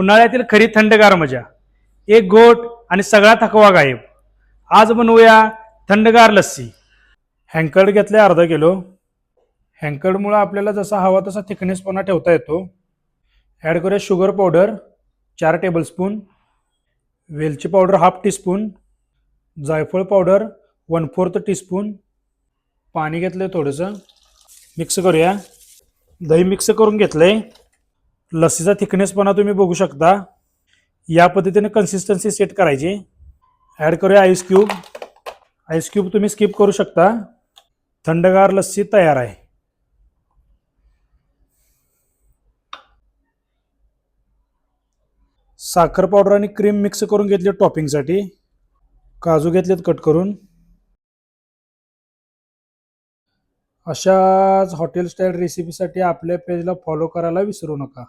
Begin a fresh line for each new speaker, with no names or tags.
उन्हाळ्यातील खरी थंडगार मजा, एक गोट आणि सगळा थकवा गायब. आज बनवूया थंडगार लस्सी. हँकर्ड घेतले अर्धा किलो. हँकर्डमुळे आपल्याला जसा हवा तसा थिकनेसपणा ठेवता येतो. ॲड करूया शुगर पावडर 4 टेबलस्पून, वेलची पावडर हाफ टीस्पून, जायफळ पावडर 1/4 टीस्पून. पाणी घेतलं थोडंसं, मिक्स करूया. दही मिक्स करून घेतलंय. लस्सीचा थिकनेसपणा तुम्ही बघू शकता. या पद्धतीने कन्सिस्टन्सी सेट करायची. ॲड करूया आईस क्यूब. आईस क्यूब तुम्ही स्किप करू शकता. थंडगार लस्सी तयार आहे. साखर पावडर आणि क्रीम मिक्स करून घेतली टॉपिंगसाठी. काजू घेतलेत कट करून. अशाच हॉटेल स्टाईल रेसिपीसाठी आपल्या पेजला फॉलो करायला विसरू नका.